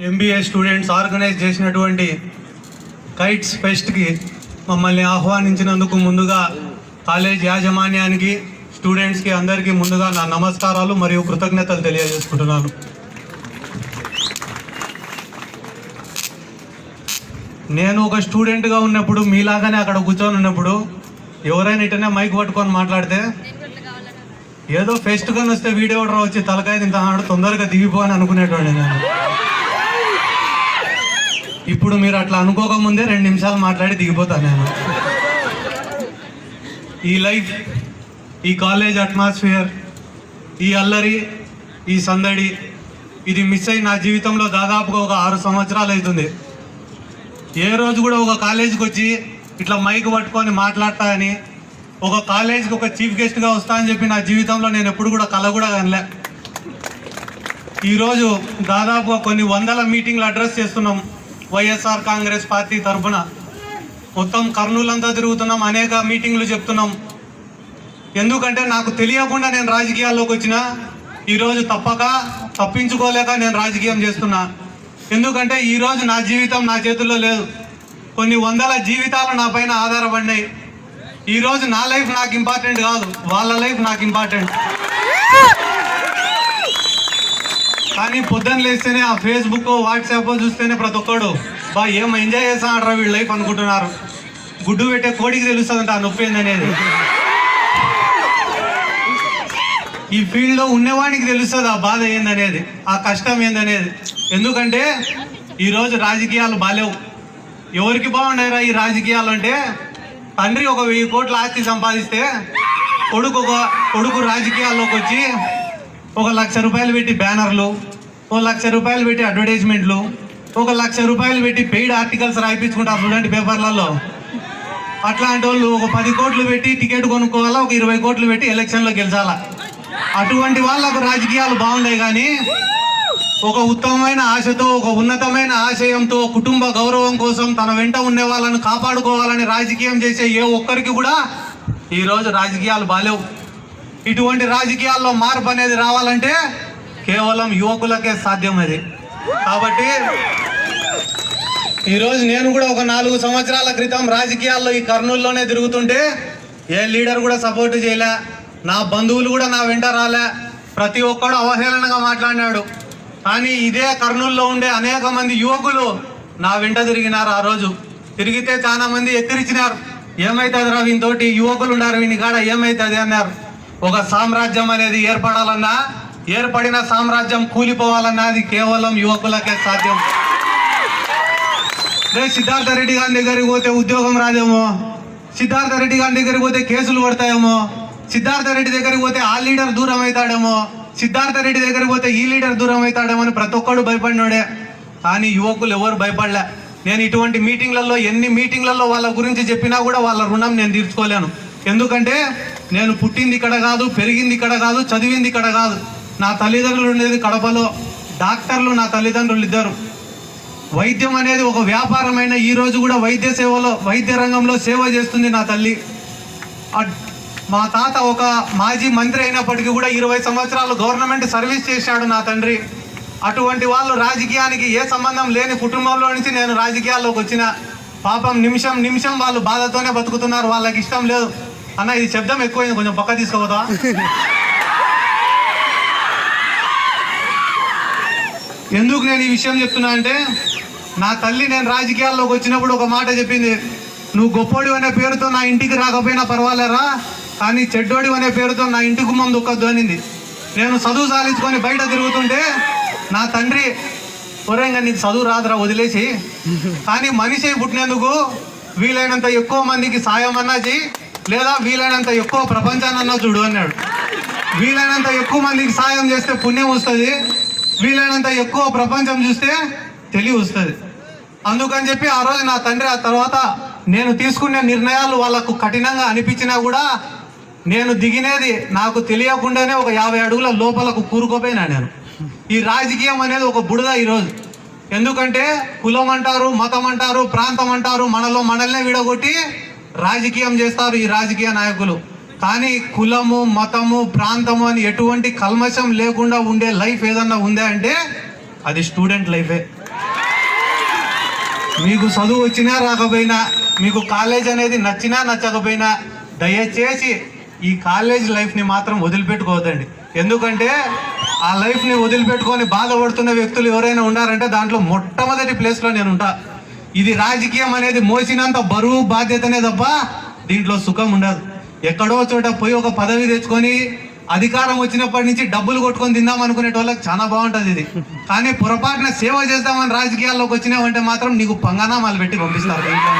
MBA students organise చేసినటువంటి kites ఫెస్ట్కి మమ్మల్ని ఆహ్వానించినందుకు ముందుగా కాలేజ్ యాజమాన్యానికి, స్టూడెంట్స్కి అందరికీ ముందుగా నా నమస్కారాలు మరియు కృతజ్ఞతలు తెలియజేసుకుంటున్నాను. నేను ఒక స్టూడెంట్గా ఉన్నప్పుడు మీలాగానే అక్కడ కూర్చొని ఉన్నప్పుడు ఎవరైనా ఇటనే మైక్ పట్టుకొని మాట్లాడితే ఏదో ఫెస్ట్ కొని వస్తే వీడియో ఆర్డర్ వచ్చి తలకాయ తింటాడు, తొందరగా దిగిపో అని అనుకునేటోండి నేను. ఇప్పుడు మీరు అట్లా అనుకోకముందే 2 నిమిషాలు మాట్లాడి దిగిపోతాను నేను. ఈ లైఫ్, ఈ కాలేజ్ అట్మాస్ఫియర్, ఈ అల్లరి, ఈ సందడి, ఇది మిస్ అయి నా జీవితంలో దాదాపుగా ఒక 6 సంవత్సరాలు అవుతుంది. ఏ రోజు కూడా ఒక కాలేజీకి వచ్చి ఇట్లా మైక్ పట్టుకొని మాట్లాడతా అని, ఒక కాలేజీకి ఒక చీఫ్ గెస్ట్గా వస్తా అని చెప్పి నా జీవితంలో నేను ఎప్పుడు కూడా కల కూడా కనలే. ఈరోజు దాదాపుగా కొన్ని వందల మీటింగ్లు అడ్రస్ చేస్తున్నాం వైఎస్ఆర్ కాంగ్రెస్ పార్టీ తరఫున. మొత్తం కర్నూలు అంతా తిరుగుతున్నాం, అనేక మీటింగ్లు చెప్తున్నాం. ఎందుకంటే నాకు తెలియకుండా నేను రాజకీయాల్లోకి వచ్చిన, ఈరోజు తప్పించుకోలేక నేను రాజకీయం చేస్తున్నా. ఎందుకంటే ఈరోజు నా జీవితం నా చేతుల్లో లేదు, కొన్ని వందల జీవితాలు నా పైన ఆధారపడినాయి. ఈరోజు నా లైఫ్ నాకు ఇంపార్టెంట్ కాదు, వాళ్ళ లైఫ్ నాకు ఇంపార్టెంట్. కానీ పొద్దున్న లేస్తేనే ఆ ఫేస్బుక్, వాట్సాప్ చూస్తేనే ప్రతి ఒక్కడు ఏం ఎంజాయ్ చేస్తా అంటారా వీళ్ళ లైఫ్ అనుకుంటున్నారు. గుడ్డు పెట్టే కోడికి తెలుస్తుందంట ఆ నొప్పి ఏందనేది. ఈ ఫీల్డ్లో ఉన్నవాడికి తెలుస్తుంది ఆ బాధ ఏందనేది, ఆ కష్టం ఏందనేది. ఎందుకంటే ఈరోజు రాజకీయాలు బాలేవు. ఎవరికి బాగుండేరా ఈ రాజకీయాలు అంటే, తండ్రి ఒక 1000 కోట్ల ఆస్తి సంపాదిస్తే కొడుకు రాజకీయాల్లోకి వచ్చి 1 లక్ష రూపాయలు పెట్టి బ్యానర్లు, 1 లక్ష రూపాయలు పెట్టి అడ్వర్టైజ్మెంట్లు, 1 లక్ష రూపాయలు పెట్టి పెయిడ్ ఆర్టికల్స్ రాయిపించుకుంటారు చూడండి పేపర్లలో. అట్లాంటి వాళ్ళు 10 కోట్లు పెట్టి టికెట్ కొనుక్కోవాలా, 20 కోట్లు పెట్టి ఎలక్షన్లో గెలిచాలా. అటువంటి వాళ్ళకు రాజకీయాలు బాగుంటాయి. కానీ ఒక ఉత్తమమైన ఆశతో, ఒక ఉన్నతమైన ఆశయంతో, కుటుంబ గౌరవం కోసం తన వెంట ఉండే వాళ్ళను కాపాడుకోవాలని రాజకీయం చేసే ఏ ఒక్కరికి కూడా ఈరోజు రాజకీయాలు బాలేవు. ఇటువంటి రాజకీయాల్లో మార్పు అనేది రావాలంటే కేవలం యువకులకే సాధ్యం అది. కాబట్టి ఈరోజు నేను కూడా ఒక 4 సంవత్సరాల క్రితం రాజకీయాల్లో ఈ కర్నూలులోనే తిరుగుతుంటే ఏ లీడర్ కూడా సపోర్ట్ చేయలే, నా బంధువులు కూడా నా వెంట రాలే, ప్రతి ఒక్కడు అవహేళనగా మాట్లాడినాడు. కానీ ఇదే కర్నూలులో ఉండే అనేక మంది యువకులు నా వెంట తిరిగినారు. ఆ రోజు తిరిగితే చాలా మంది ఎత్తిరించినారు, ఏమవుతుంది రా వీనితోటి, యువకులు ఉన్నారు వీని కాడ ఏమవుతుంది అన్నారు. ఒక సామ్రాజ్యం అనేది ఏర్పడాలన్నా, ఏర్పడిన సామ్రాజ్యం కూలిపోవాలన్నా అది కేవలం యువకులకే సాధ్యం. సిద్ధార్థ రెడ్డి గారి దగ్గరికి పోతే ఉద్యోగం రాదేమో, సిద్ధార్థ రెడ్డి గారి దగ్గరికి పోతే కేసులు పడతాయేమో, సిద్ధార్థ రెడ్డి దగ్గరికి పోతే ఆ లీడర్ దూరం అవుతాడేమో, సిద్ధార్థ రెడ్డి దగ్గరికి పోతే ఈ లీడర్ దూరం అవుతాడేమో అని ప్రతి ఒక్కడు భయపడినాడే. కానీ యువకులు ఎవరు భయపడలే. నేను ఇటువంటి మీటింగ్లలో, ఎన్ని మీటింగ్లలో వాళ్ళ గురించి చెప్పినా కూడా వాళ్ళ రుణం నేను తీర్చుకోలేను. ఎందుకంటే నేను పుట్టింది ఇక్కడ కాదు, పెరిగింది ఇక్కడ కాదు, చదివింది ఇక్కడ కాదు. నా తల్లిదండ్రులు ఉండేది కడపలో, డాక్టర్లు నా తల్లిదండ్రులు ఇద్దరు. వైద్యం అనేది ఒక వ్యాపారమైన ఈ రోజు కూడా వైద్య రంగంలో సేవ చేస్తుంది నా తల్లి. మా తాత ఒక మాజీ మంత్రి అయినప్పటికీ కూడా 20 సంవత్సరాలు గవర్నమెంట్ సర్వీస్ చేశాడు నా తండ్రి. అటువంటి వాళ్ళు రాజకీయానికి ఏ సంబంధం లేని కుటుంబంలో నుంచి నేను రాజకీయాల్లోకి వచ్చిన. పాపం నిమిషం వాళ్ళు బాధతోనే బతుకుతున్నారు, వాళ్ళకి ఇష్టం లేదు. అన్న ఇది శబ్దం ఎక్కువైంది, కొంచెం పక్క తీసుకోవద్దా. ఎందుకు నేను ఈ విషయం చెప్తున్నా అంటే, నా తల్లి నేను రాజకీయాల్లోకి వచ్చినప్పుడు ఒక మాట చెప్పింది, నువ్వు గొప్పోడి అనే పేరుతో నా ఇంటికి రాకపోయినా పర్వాలేరా, కానీ చెడ్డోడి అనే పేరుతో నా ఇంటి గుమ్మం దుక్కద్దు అనింది. నేను చదువు సాధించుకొని బయట తిరుగుతుంటే నా తండ్రి, ఒరేంగా నీకు చదువు రాదురా వదిలేసి, కానీ మనిషి పుట్టినందుకు వీలైనంత ఎక్కువ మందికి సాయం అన్నా చెయ్యి, లేదా వీలైనంత ఎక్కువ ప్రపంచాన్నన్నా చూడు అన్నాడు. వీలైనంత ఎక్కువ మందికి సాయం చేస్తే పుణ్యం వస్తుంది, వీలైనంత ఎక్కువ ప్రపంచం చూస్తే తెలివి వస్తుంది. అందుకని చెప్పి ఆ రోజు నా తండ్రి, ఆ తర్వాత నేను తీసుకునే నిర్ణయాలు వాళ్ళకు కఠినంగా అనిపించినా కూడా నేను దిగినేది నాకు తెలియకుండానే ఒక 50 అడుగుల లోపలకు కూరుకోపోయినా నేను. ఈ రాజకీయం అనేది ఒక బుడద ఈరోజు. ఎందుకంటే కులం అంటారు, మతం అంటారు, ప్రాంతం అంటారు, మనల్నే విడగొట్టి రాజకీయం చేస్తారు ఈ రాజకీయ నాయకులు. కానీ కులము, మతము, ప్రాంతము అని ఎటువంటి కల్మషం లేకుండా ఉండే లైఫ్ ఏదన్నా ఉందే అంటే అది స్టూడెంట్ లైఫే. మీకు చదువు వచ్చినా రాకపోయినా, మీకు కాలేజ్ అనేది నచ్చినా నచ్చకపోయినా, దయచేసి ఈ కాలేజ్ లైఫ్ని మాత్రం వదిలిపెట్టుకోవద్దండి. ఎందుకంటే ఆ లైఫ్ని వదిలిపెట్టుకొని బాధపడుతున్న వ్యక్తులు ఎవరైనా ఉన్నారంటే దాంట్లో మొట్టమొదటి ప్లేస్లో నేను ఉంటా. ఇది రాజకీయం అనేది మోసినంత బరువు బాధ్యతనే తప్ప దీంట్లో సుఖం ఉండదు. ఎక్కడో చోట పోయి ఒక పదవి తెచ్చుకొని అధికారం వచ్చినప్పటి నుంచి డబ్బులు కొట్టుకొని తిందాం అనుకునే వాళ్ళకి చాలా బాగుంటుంది ఇది. కానీ పొరపాటున సేవ చేద్దామని రాజకీయాల్లోకి వచ్చినావంటే మాత్రం నీకు పంగనామాలు పెట్టి పంపిస్తారు ఇంట్లో.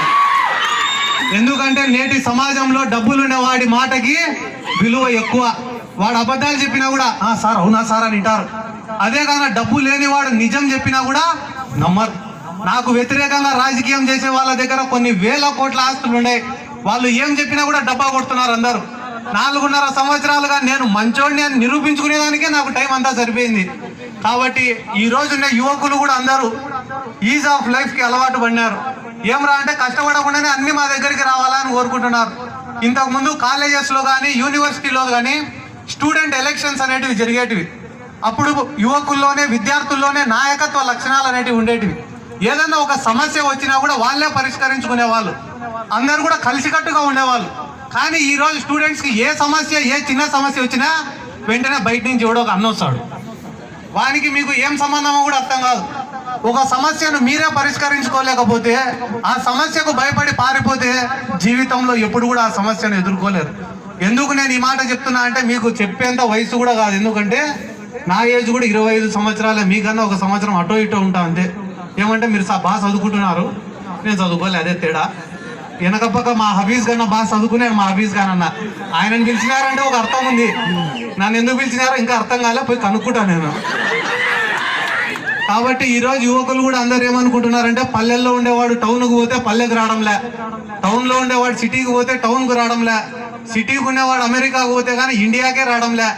ఎందుకంటే నేటి సమాజంలో డబ్బులు ఉండే వాడి మాటకి విలువ ఎక్కువ. వాడు అబద్ధాలు చెప్పినా కూడా సార్ అవునా సార్ అని వింటారు. అదే కానీ డబ్బు లేని వాడు నిజం చెప్పినా కూడా నమ్మరు. నాకు వ్యతిరేకంగా రాజకీయం చేసే వాళ్ళ దగ్గర కొన్ని వేల కోట్ల ఆస్తులు ఉన్నాయి. వాళ్ళు ఏం చెప్పినా కూడా డబ్బా కొడుతున్నారు అందరూ. 4.5 సంవత్సరాలుగా నేను మంచోడిని అని నిరూపించుకునేదానికే నాకు టైం అంతా సరిపోయింది. కాబట్టి ఈ రోజున్న యువకులు కూడా అందరూ ఈజ్ ఆఫ్ లైఫ్కి అలవాటు పడినారు. ఏమరా అంటే కష్టపడకుండానే అన్ని మా దగ్గరికి రావాలని కోరుకుంటున్నారు. ఇంతకుముందు కాలేజెస్లో కానీ యూనివర్సిటీలో కానీ స్టూడెంట్ ఎలక్షన్స్ అనేటివి జరిగేటివి. అప్పుడు యువకుల్లోనే విద్యార్థుల్లోనే నాయకత్వ లక్షణాలు అనేటివి ఉండేటివి. ఏదన్నా ఒక సమస్య వచ్చినా కూడా వాళ్ళే పరిష్కరించుకునే వాళ్ళు, అందరు కూడా కలిసికట్టుగా ఉండేవాళ్ళు. కానీ ఈరోజు స్టూడెంట్స్కి ఏ చిన్న సమస్య వచ్చినా వెంటనే బయట నుంచి ఎవడో ఒక అన్న వస్తాడు. వానికి మీకు ఏం సంబంధమో కూడా అర్థం కాదు. ఒక సమస్యను మీరే పరిష్కరించుకోలేకపోతే, ఆ సమస్యకు భయపడి పారిపోతే జీవితంలో ఎప్పుడు కూడా ఆ సమస్యను ఎదుర్కోలేరు. ఎందుకు నేను ఈ మాట చెప్తున్నా అంటే మీకు చెప్పేంత వయసు కూడా కాదు. ఎందుకంటే నా ఏజ్ కూడా 25 సంవత్సరాలే. మీకన్నా 1 సంవత్సరం అటో ఇటో ఉంటా అంతే. ఏమంటే మీరు బాగా చదువుకుంటున్నారు, నేను చదువుకోలే, అదే తేడా. వెనకపక్క మా హఫీజ్ కన్నా బాగా చదువుకున్నాను. మా హఫీజ్ కానన్న ఆయనను పిలిచినారంటే ఒక అర్థం ఉంది. నన్ను ఎందుకు పిలిచినారో ఇంకా అర్థం కాలే, పోయి కనుక్కుంటాను నేను. కాబట్టి ఈరోజు యువకులు కూడా అందరు ఏమనుకుంటున్నారంటే పల్లెల్లో ఉండేవాడు టౌన్కు పోతే పల్లెకు రావడంలే, టౌన్లో ఉండేవాడు సిటీకి పోతే టౌన్కు రావడంలే, సిటీకి ఉండేవాడు అమెరికాకు పోతే కానీ ఇండియాకే రావడంలే.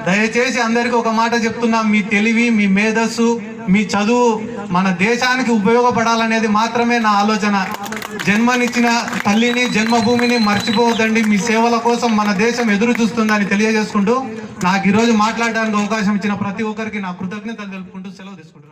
దయచేసి అందరికీ ఒక మాట చెప్తున్నా, మీ తెలివి, మీ మేధస్సు, మీ చదువు మన దేశానికి ఉపయోగపడాలనేది మాత్రమే నా ఆలోచన. జన్మనిచ్చిన తల్లిని, జన్మభూమిని మర్చిపోవద్దండి. మీ సేవల కోసం మన దేశం ఎదురు చూస్తుందని తెలియజేసుకుంటూ నాకు ఈరోజు మాట్లాడడానికి అవకాశం ఇచ్చిన ప్రతి ఒక్కరికి నా కృతజ్ఞతలు తెలుపుకుంటూ సెలవు తీసుకుంటాను.